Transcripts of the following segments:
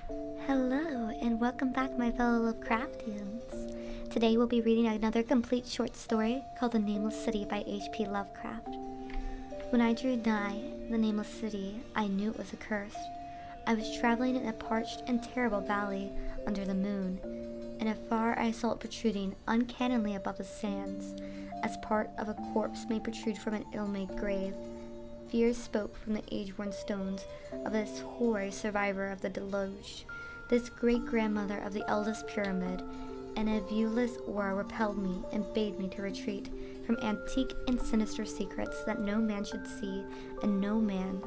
Hello, and welcome back, my fellow Lovecraftians. Today we'll be reading another complete short story called The Nameless City by H.P. Lovecraft. When I drew nigh the Nameless City, I knew it was accursed. I was traveling in a parched and terrible valley under the moon, and afar I saw it protruding uncannily above the sands, as part of a corpse may protrude from an ill-made grave. Fear spoke from the age-worn stones of this hoary survivor of the deluge, this great-grandmother of the eldest pyramid, and a viewless aura repelled me and bade me to retreat from antique and sinister secrets that no man should see and no man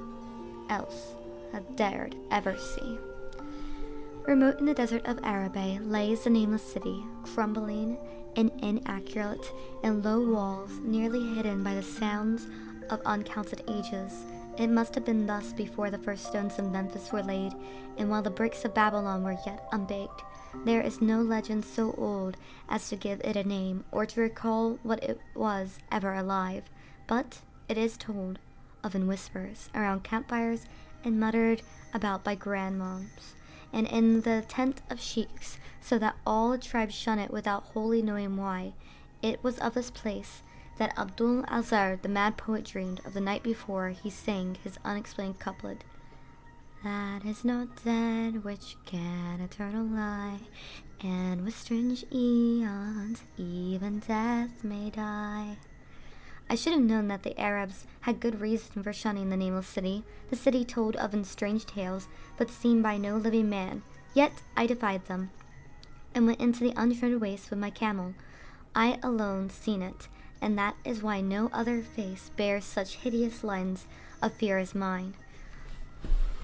else had dared ever see. Remote in the desert of Araby lays the Nameless City, crumbling and inaccurate in low walls nearly hidden by the sounds of uncounted ages. It must have been thus before the first stones of Memphis were laid, and while the bricks of Babylon were yet unbaked. There is no legend so old as to give it a name, or to recall what it was ever alive, but it is told of in whispers, around campfires, and muttered about by grandmoms, and in the tent of sheiks, so that all the tribe shun it without wholly knowing why. It was of this place that Abdul Azar, the mad poet, dreamed of the night before he sang his unexplained couplet. That is not dead which can eternal lie, and with strange eons even death may die. I should have known that the Arabs had good reason for shunning the Nameless City, the city told of in strange tales, but seen by no living man. Yet I defied them, and went into the untreaded waste with my camel. I alone seen it, and that is why no other face bears such hideous lines of fear as mine.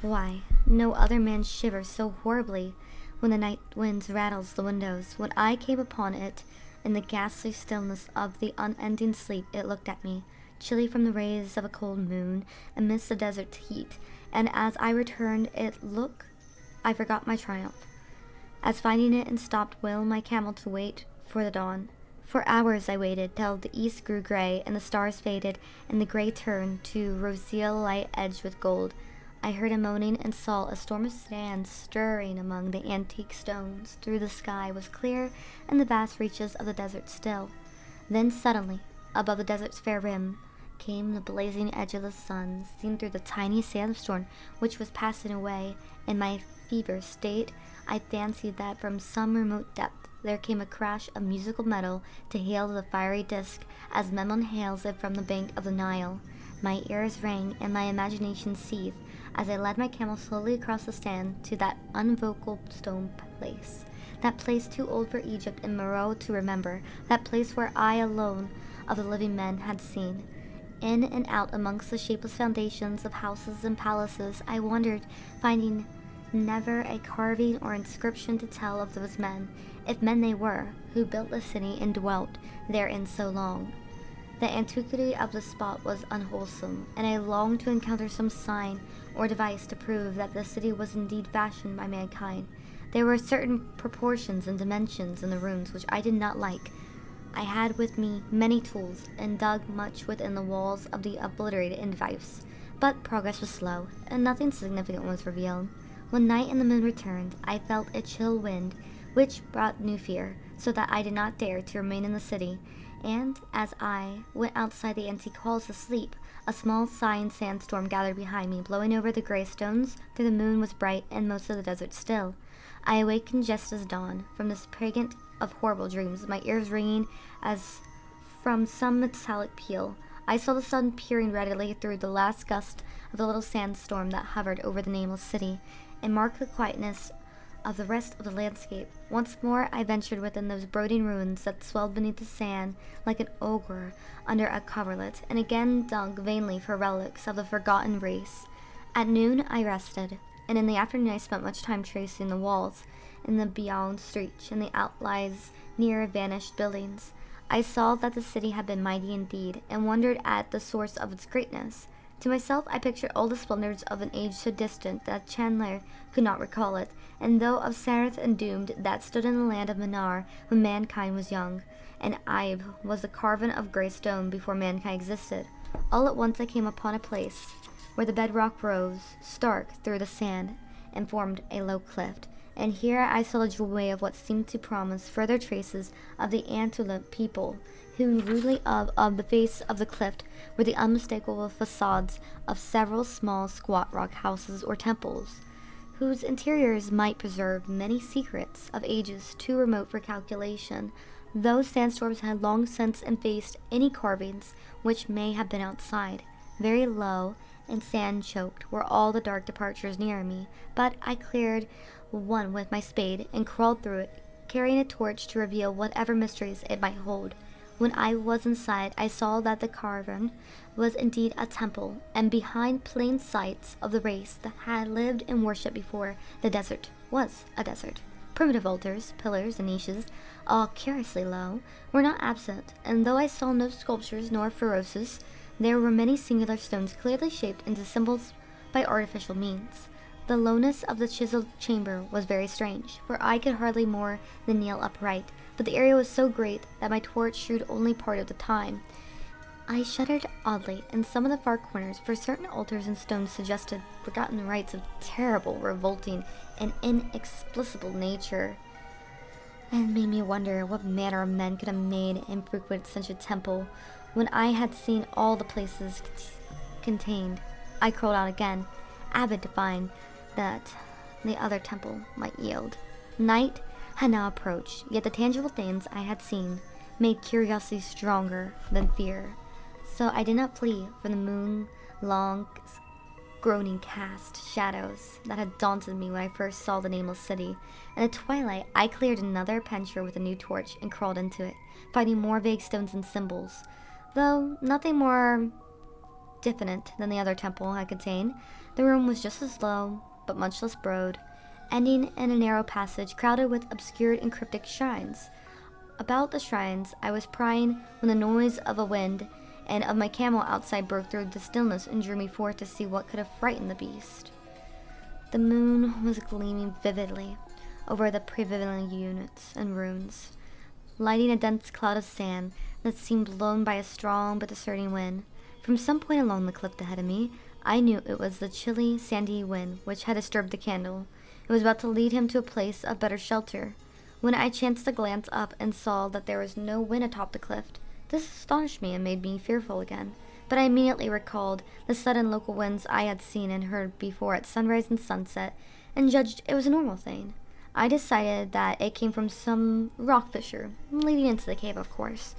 Why, no other man shivers so horribly when the night winds rattles the windows. When I came upon it in the ghastly stillness of the unending sleep, it looked at me, chilly from the rays of a cold moon amidst the desert heat, and as I returned it look, I forgot my triumph, as finding it and stopped will my camel to wait for the dawn. For hours I waited, till the east grew gray, and the stars faded, and the gray turned to roseal light edged with gold. I heard a moaning and saw a storm of sand stirring among the antique stones. Through the sky was clear, and the vast reaches of the desert still. Then suddenly, above the desert's fair rim, came the blazing edge of the sun, seen through the tiny sandstorm which was passing away. In my fever state, I fancied that from some remote depth there came a crash of musical metal to hail the fiery disk as Memnon hails it from the bank of the Nile. My ears rang and my imagination seethed as I led my camel slowly across the sand to that unvocal stone place, that place too old for Egypt and Meroe to remember, that place where I alone of the living men had seen. In and out amongst the shapeless foundations of houses and palaces I wandered, finding never a carving or inscription to tell of those men, if men they were, who built the city and dwelt therein so long. The antiquity of the spot was unwholesome, and I longed to encounter some sign or device to prove that the city was indeed fashioned by mankind. There were certain proportions and dimensions in the rooms which I did not like. I had with me many tools, and dug much within the walls of the obliterated edifice, but progress was slow, and nothing significant was revealed. When night and the moon returned, I felt a chill wind, which brought new fear, so that I did not dare to remain in the city, and as I went outside the antique halls to sleep, a small sighing sandstorm gathered behind me, blowing over the gray stones, though the moon was bright and most of the desert still. I awakened just as dawn, from this pregnant of horrible dreams, my ears ringing as from some metallic peal. I saw the sun peering readily through the last gust of the little sandstorm that hovered over the Nameless City, and marked the quietness of the rest of the landscape. Once more I ventured within those brooding ruins that swelled beneath the sand like an ogre under a coverlet, and again dug vainly for relics of the forgotten race. At noon I rested, and in the afternoon I spent much time tracing the walls in the beyond streets and the outlines near vanished buildings. I saw that the city had been mighty indeed, and wondered at the source of its greatness. To myself I pictured all the splendors of an age so distant that Chandler could not recall it, and though of Sareth and Doomed that stood in the land of Minar when mankind was young, and Ibe was the carven of grey stone before mankind existed. All at once I came upon a place where the bedrock rose, stark through the sand, and formed a low cliff. And here I saw the doorway of what seemed to promise further traces of the artilect people, who rudely of the face of the cliff were the unmistakable facades of several small squat rock houses or temples, whose interiors might preserve many secrets of ages too remote for calculation. Those sandstorms had long since effaced any carvings which may have been outside. Very low and sand-choked were all the dark departures near me, but I cleared one with my spade and crawled through it, carrying a torch to reveal whatever mysteries it might hold. When I was inside, I saw that the cavern was indeed a temple, and behind plain sights of the race that had lived and worshipped before the desert was a desert. Primitive altars, pillars, and niches, all curiously low, were not absent, and though I saw no sculptures nor ferocious, there were many singular stones clearly shaped into symbols by artificial means. The lowness of the chiseled chamber was very strange, for I could hardly more than kneel upright, but the area was so great that my torch shewed only part of the time. I shuddered oddly in some of the far corners, for certain altars and stones suggested forgotten rites of terrible, revolting, and inexplicable nature, and made me wonder what manner of men could have made and frequented such a temple when I had seen all the places contained. I crawled out again, avid to find that the other temple might yield. Night had now approached, yet the tangible things I had seen made curiosity stronger than fear. So I did not flee from the moon-long, groaning cast shadows that had daunted me when I first saw the Nameless City. In the twilight, I cleared another pentre with a new torch and crawled into it, finding more vague stones and symbols, though nothing more definite than the other temple had contained. The room was just as low, but much less broad, ending in a narrow passage crowded with obscure and cryptic shrines. About the shrines I was prying when the noise of a wind and of my camel outside broke through the stillness and drew me forth to see what could have frightened the beast. The moon was gleaming vividly over the prevailing units and ruins, lighting a dense cloud of sand that seemed blown by a strong but discerning wind. From some point along the cliff ahead of me, I knew it was the chilly, sandy wind which had disturbed the candle. It was about to lead him to a place of better shelter, when I chanced to glance up and saw that there was no wind atop the cliff. This astonished me and made me fearful again, but I immediately recalled the sudden local winds I had seen and heard before at sunrise and sunset, and judged it was a normal thing. I decided that it came from some rock fissure, leading into the cave, of course,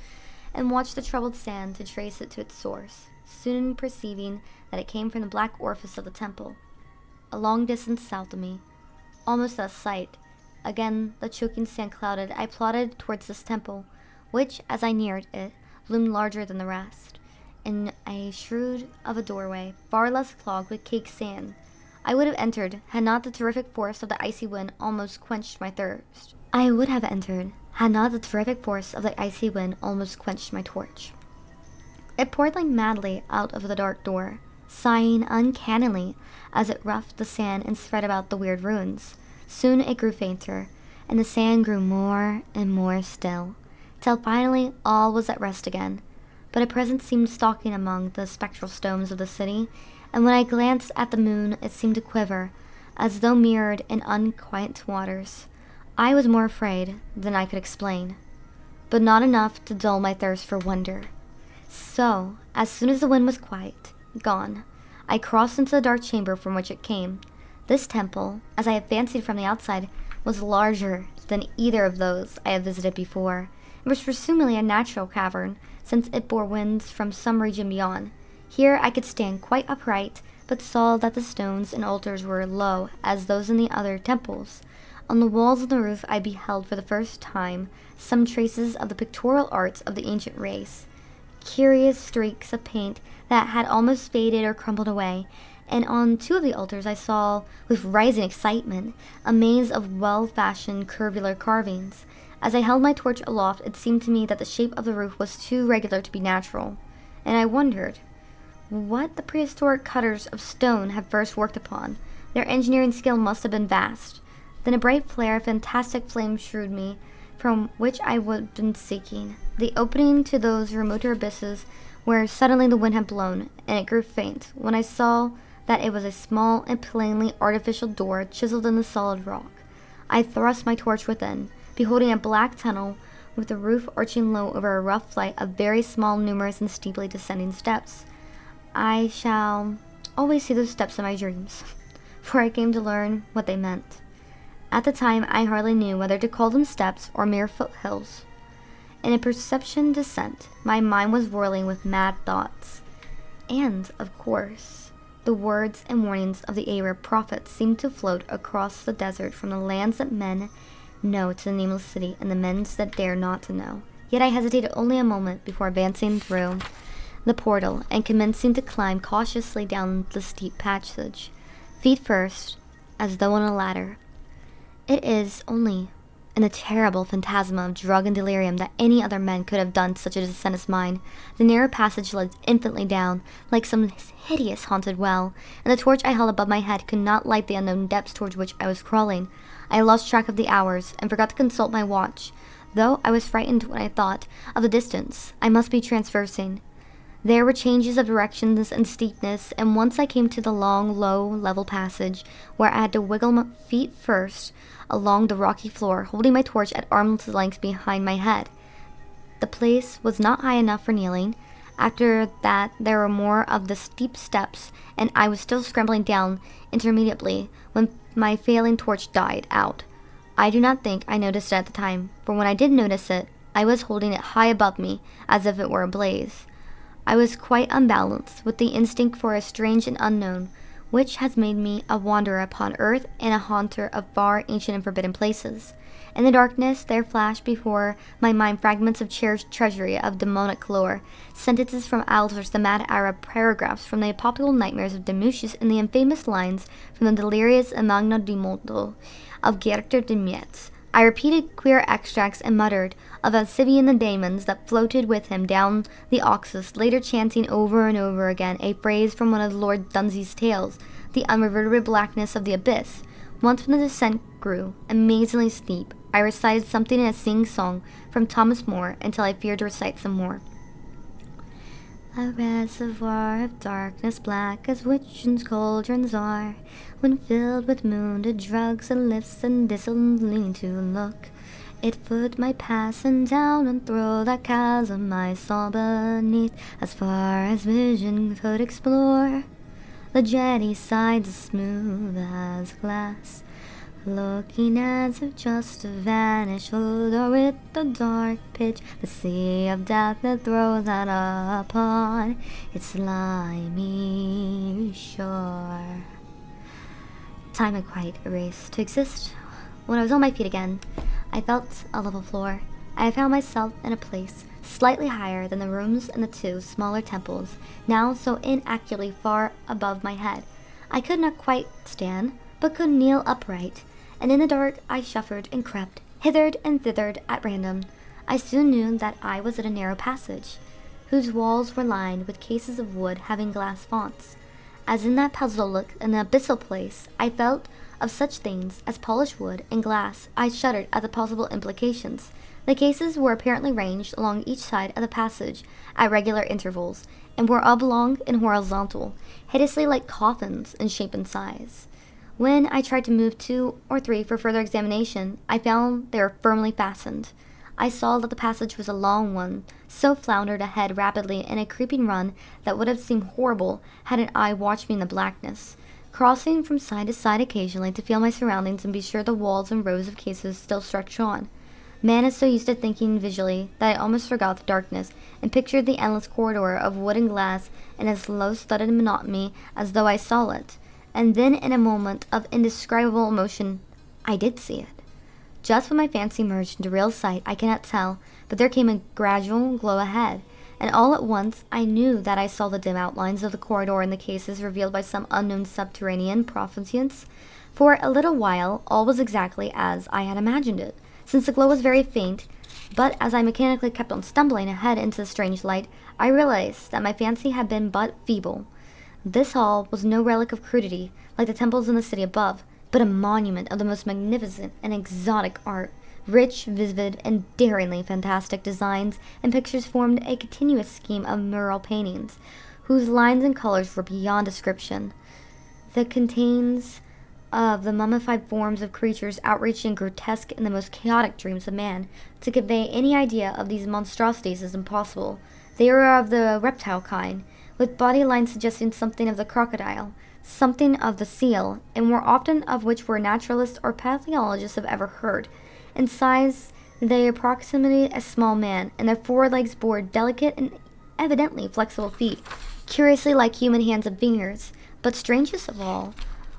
and watched the troubled sand to trace it to its source, soon perceiving that it came from the black orifice of the temple, a long distance south of me. Almost out of sight, again the choking sand clouded, I plodded towards this temple, which, as I neared it, loomed larger than the rest, in a shroud of a doorway, far less clogged with caked sand. I would have entered, had not the terrific force of the icy wind almost quenched my thirst. I would have entered, had not the terrific force of the icy wind almost quenched my torch. It poured like madly out of the dark door, sighing uncannily as it roughed the sand and spread about the weird ruins. Soon it grew fainter, and the sand grew more and more still, till finally all was at rest again. But a presence seemed stalking among the spectral stones of the city, and when I glanced at the moon it seemed to quiver, as though mirrored in unquiet waters. I was more afraid than I could explain, but not enough to dull my thirst for wonder. So, as soon as the wind was gone, I crossed into the dark chamber from which it came. This temple, as I had fancied from the outside, was larger than either of those I had visited before. It was presumably a natural cavern, since it bore winds from some region beyond. Here I could stand quite upright, but saw that the stones and altars were low as those in the other temples. On the walls and the roof I beheld for the first time some traces of the pictorial arts of the ancient race, curious streaks of paint that had almost faded or crumbled away, and on two of the altars I saw, with rising excitement, a maze of well-fashioned curvular carvings. As I held my torch aloft, it seemed to me that the shape of the roof was too regular to be natural, and I wondered what the prehistoric cutters of stone had first worked upon. Their engineering skill must have been vast. Then a bright flare of fantastic flame shrewd me from which I had been seeking, the opening to those remoter abysses where suddenly the wind had blown, and it grew faint, when I saw that it was a small and plainly artificial door chiseled in the solid rock. I thrust my torch within, beholding a black tunnel with the roof arching low over a rough flight of very small, numerous, and steeply descending steps. I shall always see those steps in my dreams, for I came to learn what they meant. At the time, I hardly knew whether to call them steps or mere foothills. In a perception descent, my mind was whirling with mad thoughts. And, of course, the words and warnings of the Arab prophets seemed to float across the desert from the lands that men know to the Nameless City and the men's that dare not to know. Yet I hesitated only a moment before advancing through the portal and commencing to climb cautiously down the steep passage, feet first, as though on a ladder. It is only in the terrible phantasma of drug and delirium that any other men could have done such a descent as mine. The narrow passage led infinitely down, like some hideous haunted well, and the torch I held above my head could not light the unknown depths towards which I was crawling. I lost track of the hours, and forgot to consult my watch, though I was frightened when I thought of the distance I must be traversing. There were changes of directions and steepness, and once I came to the long, low, level passage, where I had to wiggle my feet first along the rocky floor, holding my torch at arm's length behind my head. The place was not high enough for kneeling. After that, there were more of the steep steps, and I was still scrambling down intermediately when my failing torch died out. I do not think I noticed it at the time, for when I did notice it, I was holding it high above me, as if it were ablaze. I was quite unbalanced, with the instinct for a strange and unknown, which has made me a wanderer upon earth and a haunter of far, ancient, and forbidden places. In the darkness there flashed before my mind fragments of cherished treasury of demonic lore, sentences from Aldous, the mad Arab, paragraphs from the apocalyptical nightmares of Demise, and the infamous lines from the delirious Magna di Mondo of Gerter de Metz. I repeated queer extracts and muttered of Alcibiade and the daemons that floated with him down the Oxus, later chanting over and over again a phrase from one of Lord Dunsey's tales, the unreverted blackness of the abyss. Once when the descent grew amazingly steep, I recited something in a sing-song from Thomas Moore until I feared to recite some more. A reservoir of darkness black as witches' cauldrons are, when filled with wounded drugs and lifts and dissolutely to look. It put my passing down and through that chasm I saw beneath, as far as vision could explore. The jetty sides as smooth as glass, looking as if just to vanish, or with the dark pitch, the sea of death that throws out upon its slimy shore. Time had quite erased to exist. When I was on my feet again, I felt a level floor. I found myself in a place slightly higher than the rooms in the two smaller temples, now so inaccurately far above my head. I could not quite stand, but could kneel upright, and in the dark I shuffled and crept hither and thither at random. I soon knew that I was in a narrow passage, whose walls were lined with cases of wood having glass fonts. As in that puzzle look in the abyssal place, I felt of such things as polished wood and glass. I shuddered at the possible implications. The cases were apparently ranged along each side of the passage at regular intervals, and were oblong and horizontal, hideously like coffins in shape and size. When I tried to move two or three for further examination, I found they were firmly fastened. I saw that the passage was a long one, so floundered ahead rapidly in a creeping run that would have seemed horrible had an eye watched me in the blackness, crossing from side to side occasionally to feel my surroundings and be sure the walls and rows of cases still stretched on. Man is so used to thinking visually that I almost forgot the darkness and pictured the endless corridor of wood and glass in as low-studded monotony as though I saw it. And then in a moment of indescribable emotion, I did see it. Just when my fancy merged into real sight, I cannot tell, but there came a gradual glow ahead, and all at once I knew that I saw the dim outlines of the corridor and the cases revealed by some unknown subterranean proficience. For a little while all was exactly as I had imagined it, since the glow was very faint, but as I mechanically kept on stumbling ahead into the strange light, I realized that my fancy had been but feeble. This hall was no relic of crudity, like the temples in the city above, but a monument of the most magnificent and exotic art. Rich, vivid, and daringly fantastic designs and pictures formed a continuous scheme of mural paintings, whose lines and colors were beyond description. that contains of the mummified forms of creatures outreaching grotesque in the most chaotic dreams of man. To convey any idea of these monstrosities is impossible. They were of the reptile kind, with body lines suggesting something of the crocodile, something of the seal, and more often of which were naturalists or pathologists have ever heard. In size, they approximated a small man, and their forelegs bore delicate and evidently flexible feet, curiously like human hands and fingers. But strangest of all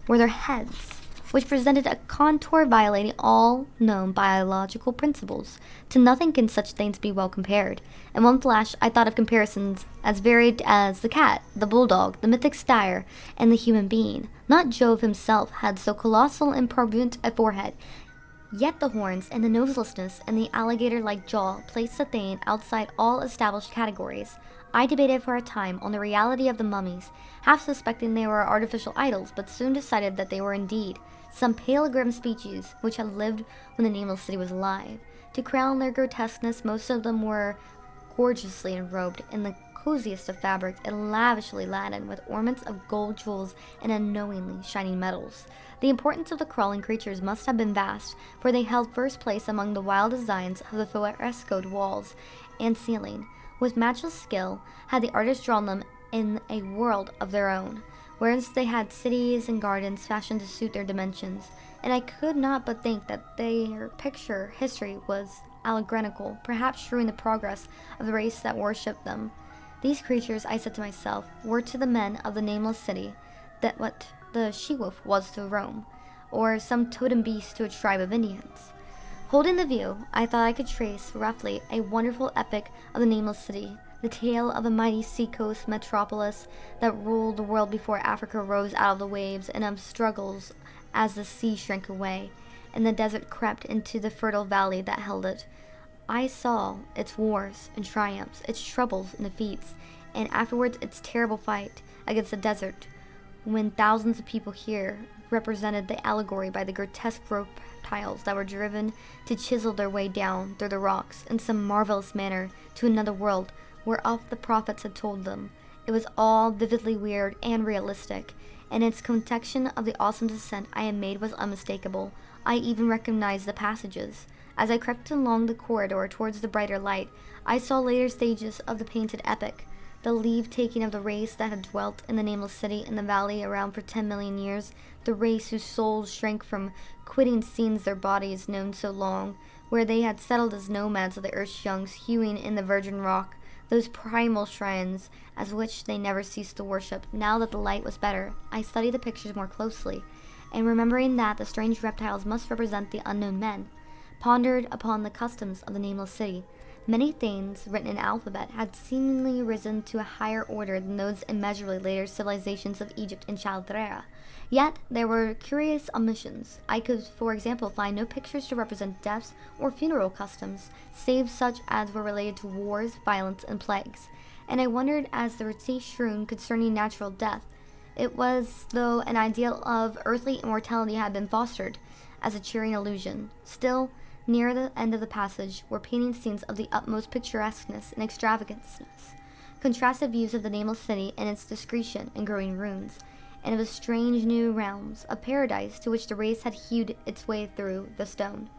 were their heads, which presented a contour violating all known biological principles. To nothing can such things be well compared. In one flash, I thought of comparisons as varied as the cat, the bulldog, the mythic stag, and the human being. Not Jove himself had so colossal and prominent a forehead, yet the horns and the noselessness and the alligator-like jaw placed the thing outside all established categories. I debated for a time on the reality of the mummies, half suspecting they were artificial idols, but soon decided that they were indeed some pale grim species which had lived when the Nameless City was alive. To crown their grotesqueness, most of them were gorgeously enrobed in the coziest of fabrics and lavishly laden with ornaments of gold, jewels, and unknowingly shining metals. The importance of the crawling creatures must have been vast, for they held first place among the wild designs of the frescoed walls and ceiling. With matchless skill had the artists drawn them in a world of their own, whereas they had cities and gardens fashioned to suit their dimensions, and I could not but think that their picture history was allegorical, perhaps showing the progress of the race that worshipped them. These creatures, I said to myself, were to the men of the Nameless City that what the she-wolf was to Rome, or some totem beast to a tribe of Indians. Holding the view, I thought I could trace, roughly, a wonderful epic of the Nameless City, the tale of a mighty seacoast metropolis that ruled the world before Africa rose out of the waves, and of struggles as the sea shrank away, and the desert crept into the fertile valley that held it. I saw its wars and triumphs, its troubles and defeats, and afterwards its terrible fight against the desert, when thousands of people here represented the allegory by the grotesque reptiles that were driven to chisel their way down through the rocks in some marvelous manner to another world whereof the prophets had told them. It was all vividly weird and realistic, and its conception of the awesome descent I had made was unmistakable. I even recognized the passages. As I crept along the corridor towards the brighter light, I saw later stages of the painted epic, the leave-taking of the race that had dwelt in the Nameless City in the valley around for 10 million years, the race whose souls shrank from quitting scenes their bodies known so long, where they had settled as nomads of the earth's youngs, hewing in the virgin rock, those primal shrines as which they never ceased to worship. Now that the light was better, I studied the pictures more closely, and remembering that the strange reptiles must represent the unknown men, pondered upon the customs of the Nameless City. Many things written in alphabet had seemingly risen to a higher order than those immeasurably later civilizations of Egypt and Chaldea. Yet there were curious omissions. I could, for example, find no pictures to represent deaths or funeral customs, save such as were related to wars, violence, and plagues. And I wondered as the rete strewn concerning natural death. It was though an ideal of earthly immortality had been fostered as a cheering illusion. Still, near the end of the passage were painting scenes of the utmost picturesqueness and extravaganceness, contrasted views of the Nameless City and its discretion and growing ruins, and of the strange new realms of paradise to which the race had hewed its way through the stone.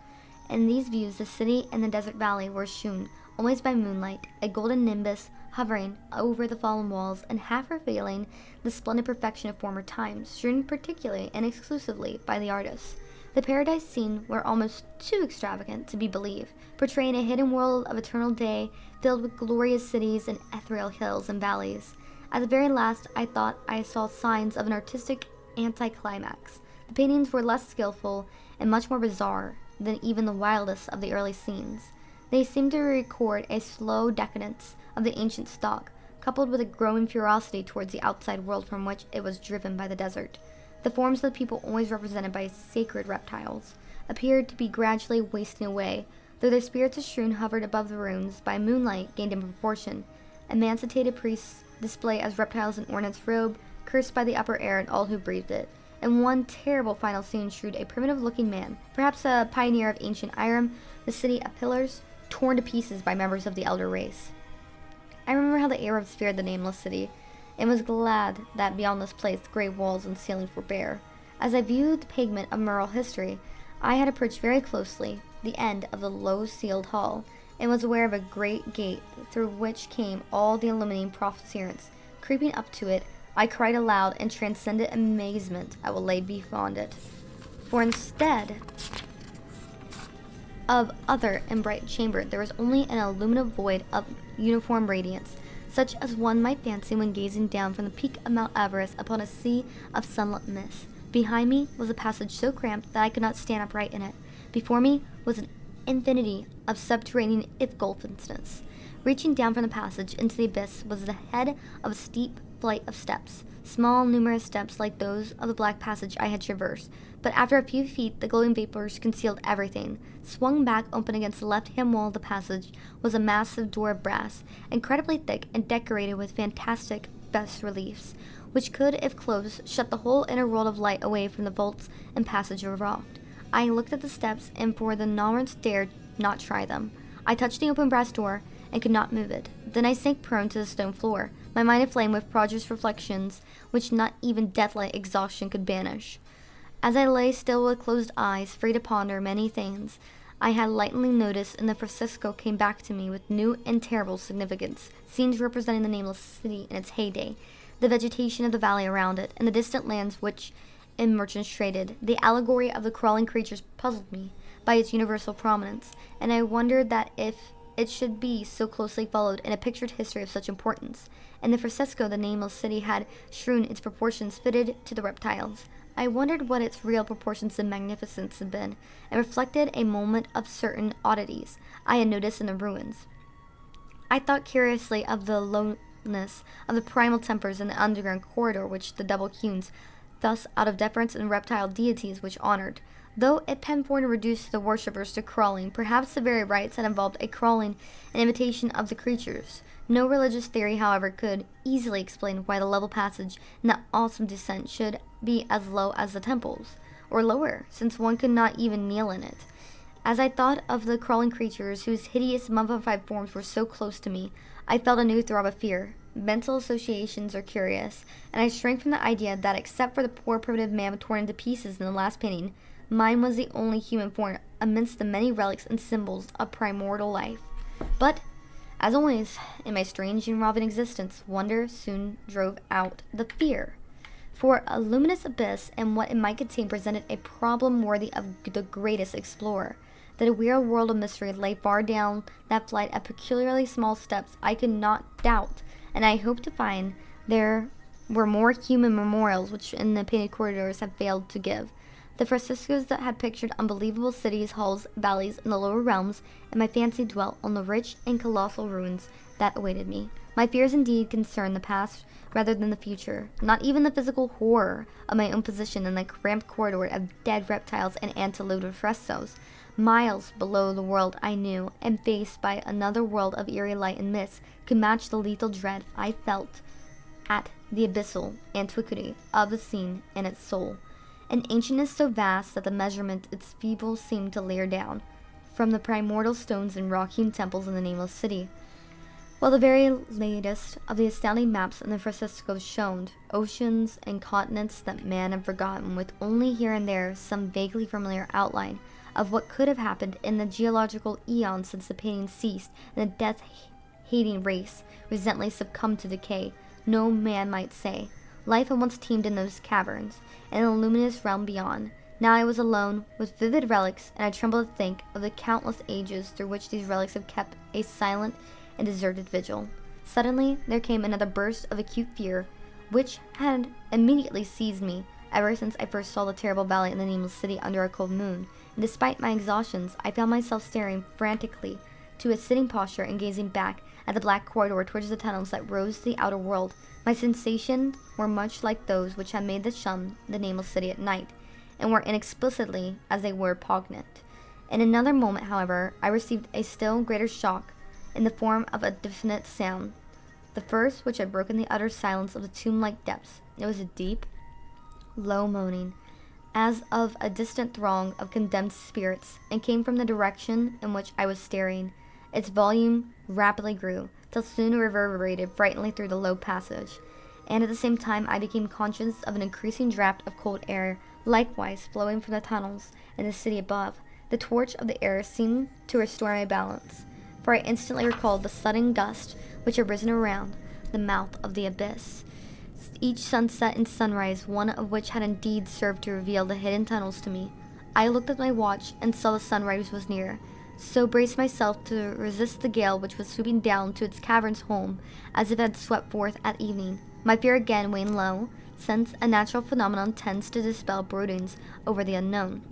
In these views the city and the desert valley were shewn always by moonlight, a golden nimbus hovering over the fallen walls and half revealing the splendid perfection of former times, strewn particularly and exclusively by the artists. The paradise scene were almost too extravagant to be believed, portraying a hidden world of eternal day filled with glorious cities and ethereal hills and valleys. At the very last, I thought I saw signs of an artistic anticlimax. The paintings were less skillful and much more bizarre than even the wildest of the early scenes. They seemed to record a slow decadence of the ancient stock, coupled with a growing ferocity towards the outside world from which it was driven by the desert. The forms of the people, always represented by sacred reptiles, appeared to be gradually wasting away, though their spirits strewn hovered above the ruins by moonlight gained in proportion. Emancipated priests display as reptiles in ornate robe, cursed by the upper air and all who breathed it. And one terrible final scene shewed a primitive-looking man, perhaps a pioneer of ancient Iram, the city of pillars, torn to pieces by members of the elder race. I remember how the Arabs feared the Nameless City, and was glad that beyond this place the grey walls and ceilings were bare. As I viewed the pavement of mural history, I had approached very closely the end of the low-ceiled hall, and was aware of a great gate through which came all the illuminating protuberance. Creeping up to it, I cried aloud in transcendent amazement at what lay beyond it. For instead of other and bright chamber, there was only an illuminable void of uniform radiance, such as one might fancy when gazing down from the peak of Mount Everest upon a sea of sunlit mist. Behind me was a passage so cramped that I could not stand upright in it. Before me was an infinity of subterranean effulgences. Reaching down from the passage into the abyss was the head of a steep flight of steps, small, numerous steps like those of the black passage I had traversed, but after a few feet the glowing vapors concealed everything. Swung back open against the left-hand wall of the passage was a massive door of brass, incredibly thick and decorated with fantastic bas-reliefs, which could, if closed, shut the whole inner world of light away from the vaults and passage of rock. I looked at the steps, and for the nonce dared not try them. I touched the open brass door, and could not move it. Then I sank prone to the stone floor, my mind aflame with prodigious reflections which not even death-like exhaustion could banish. As I lay still with closed eyes, free to ponder many things I had lightly noticed in the fresco came back to me with new and terrible significance. Scenes representing the Nameless City in its heyday, the vegetation of the valley around it, and the distant lands which in merchants traded. The allegory of the crawling creatures puzzled me by its universal prominence, and I wondered that if it should be so closely followed in a pictured history of such importance. In the fresco, the Nameless City had strewn its proportions fitted to the reptiles. I wondered what its real proportions and magnificence had been, and reflected a moment of certain oddities I had noticed in the ruins. I thought curiously of the lowness of the primal tempers in the underground corridor which the double hews, thus out of deference and reptile deities which honored. Though it Penforn reduced the worshippers to crawling, perhaps the very rites had involved a crawling in imitation of the creatures. No religious theory, however, could easily explain why the level passage in that awesome descent should be as low as the temples, or lower, since one could not even kneel in it. As I thought of the crawling creatures whose hideous mummified forms were so close to me, I felt a new throb of fear. Mental associations are curious, and I shrank from the idea that except for the poor primitive man torn into pieces in the last painting, mine was the only human form amidst the many relics and symbols of primordial life. But, as always, in my strange and roving existence, wonder soon drove out the fear. For a luminous abyss and what it might contain presented a problem worthy of the greatest explorer. That a weird world of mystery lay far down that flight of peculiarly small steps I could not doubt, and I hoped to find there were more human memorials which in the painted corridors have failed to give. The frescoes that had pictured unbelievable cities, halls, valleys, and the lower realms, and my fancy dwelt on the rich and colossal ruins that awaited me. My fears indeed concerned the past rather than the future, not even the physical horror of my own position in the cramped corridor of dead reptiles and anteloped frescoes, miles below the world I knew, and faced by another world of eerie light and mist, could match the lethal dread I felt at the abyssal antiquity of the scene and its soul. An ancientness so vast that the measurement its feeble seemed to layer down from the primordial stones and rock-hewn temples in the Nameless City, while the very latest of the astounding maps in the frescoes showed oceans and continents that man had forgotten, with only here and there some vaguely familiar outline of what could have happened in the geological eon since the painting ceased and the death-hating race recently succumbed to decay. No man might say. Life had once teemed in those caverns, and in the luminous realm beyond. Now I was alone, with vivid relics, and I trembled to think of the countless ages through which these relics have kept a silent and deserted vigil. Suddenly, there came another burst of acute fear, which had immediately seized me ever since I first saw the terrible valley in the Nameless City under a cold moon, and despite my exhaustions, I found myself staring frantically to a sitting posture and gazing back at the black corridor towards the tunnels that rose to the outer world. My sensations were much like those which had made the shun the Nameless City at night, and were inexplicably as they were poignant. In another moment, however, I received a still greater shock in the form of a definite sound, the first which had broken the utter silence of the tomb-like depths. It was a deep, low moaning, as of a distant throng of condemned spirits, and came from the direction in which I was staring. Its volume rapidly grew, till soon it reverberated frighteningly through the low passage, and at the same time I became conscious of an increasing draft of cold air, likewise flowing from the tunnels in the city above. The torch of the air seemed to restore my balance, for I instantly recalled the sudden gust which had risen around the mouth of the abyss. Each sunset and sunrise, one of which had indeed served to reveal the hidden tunnels to me. I looked at my watch and saw the sunrise was near, so braced myself to resist the gale which was sweeping down to its caverns home, as if it had swept forth at evening. My fear again waned low, since a natural phenomenon tends to dispel broodings over the unknown.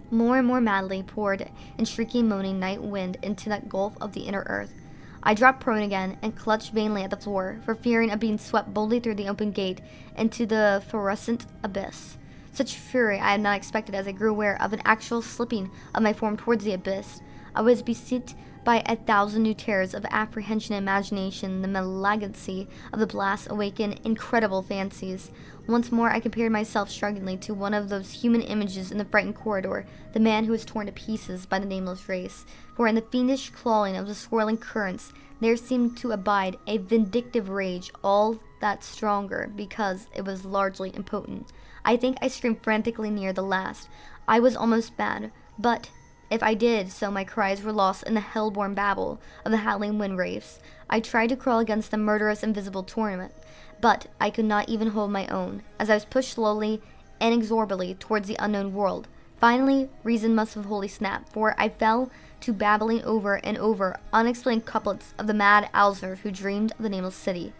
More and more madly poured in shrieking, moaning night wind into that gulf of the inner earth. I dropped prone again and clutched vainly at the floor, for fearing of being swept boldly through the open gate into the phosphorescent abyss. Such fury I had not expected as I grew aware of an actual slipping of my form towards the abyss. I was beset by 1,000 new terrors of apprehension and imagination. The malignancy of the blast awakened incredible fancies. Once more I compared myself strugglingly to one of those human images in the frightened corridor, the man who was torn to pieces by the nameless race. For in the fiendish clawing of the swirling currents there seemed to abide a vindictive rage, all that stronger because it was largely impotent. I think I screamed frantically near the last. I was almost mad, but if I did so, my cries were lost in the hell-born babble of the howling wind wraiths. I tried to crawl against the murderous invisible torment, but I could not even hold my own, as I was pushed slowly, inexorably towards the unknown world. Finally, reason must have wholly snapped, for I fell to babbling over and over unexplained couplets of the mad Alzer who dreamed of the nameless city.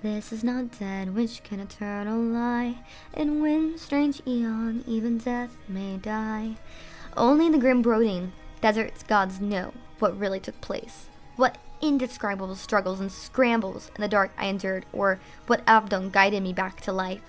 This is not dead which can eternal lie, in wind strange eon even death may die. Only the grim brooding desert's gods know what really took place, what indescribable struggles and scrambles in the dark I endured, or what Abdon guided me back to life,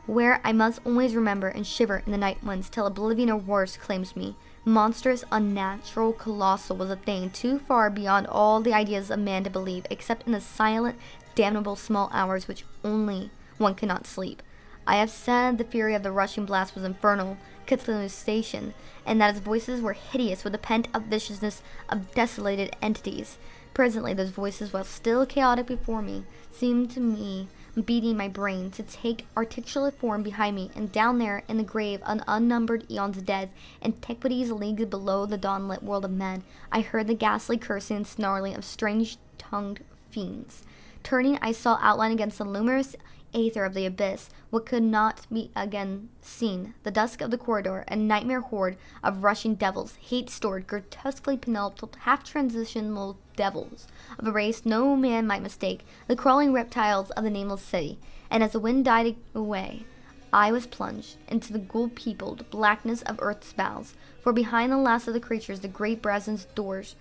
where I must always remember and shiver in the night winds till oblivion or worse claims me. Monstrous, unnatural, colossal was a thing too far beyond all the ideas of man to believe, except in the silent, damnable small hours which only one cannot sleep. I have said the fury of the rushing blast was infernal, Cthulhu's station, and that its voices were hideous with the pent-up viciousness of desolated entities. Presently those voices, while still chaotic before me, seemed to me beating my brain to take articulate form behind me, and down there in the grave an unnumbered eons dead, antiquities leagues below the dawn-lit world of men, I heard the ghastly cursing and snarling of strange-tongued fiends. Turning, I saw outlined against the luminous aether of the abyss what could not be again seen, the dusk of the corridor, a nightmare horde of rushing devils, hate-stored, grotesquely penultimate, half-transitional devils of a race no man might mistake, the crawling reptiles of the nameless city. And as the wind died away, I was plunged into the ghoul-peopled blackness of earth's bowels, for behind the last of the creatures the great brazen doors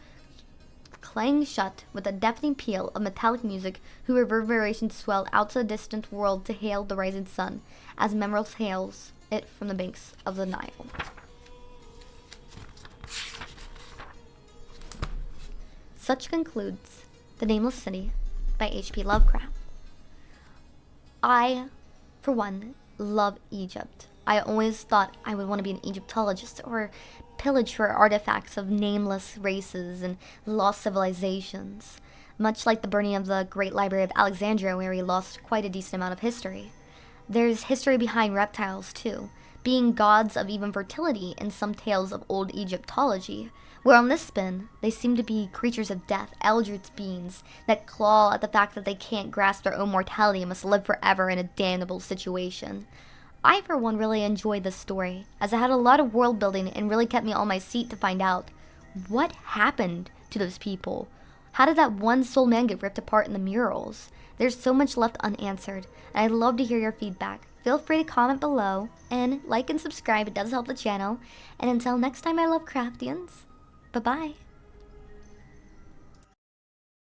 clanged shut with a deafening peal of metallic music, whose reverberations swelled out to the distant world to hail the rising sun, as Memrose hails it from the banks of the Nile. Such concludes The Nameless City by H.P. Lovecraft. I, for one, love Egypt. I always thought I would want to be an Egyptologist or pillage for artifacts of nameless races and lost civilizations, much like the burning of the Great Library of Alexandria, where we lost quite a decent amount of history. There's history behind reptiles, too, being gods of even fertility in some tales of old Egyptology, where on this spin, they seem to be creatures of death, eldritch beings that claw at the fact that they can't grasp their own mortality and must live forever in a damnable situation. I, for one, really enjoyed this story, as it had a lot of world building and really kept me on my seat to find out what happened to those people. How did that one soul man get ripped apart in the murals? There's so much left unanswered, and I'd love to hear your feedback. Feel free to comment below, and like and subscribe, it does help the channel. And until next time, my Lovecraftians, bye-bye.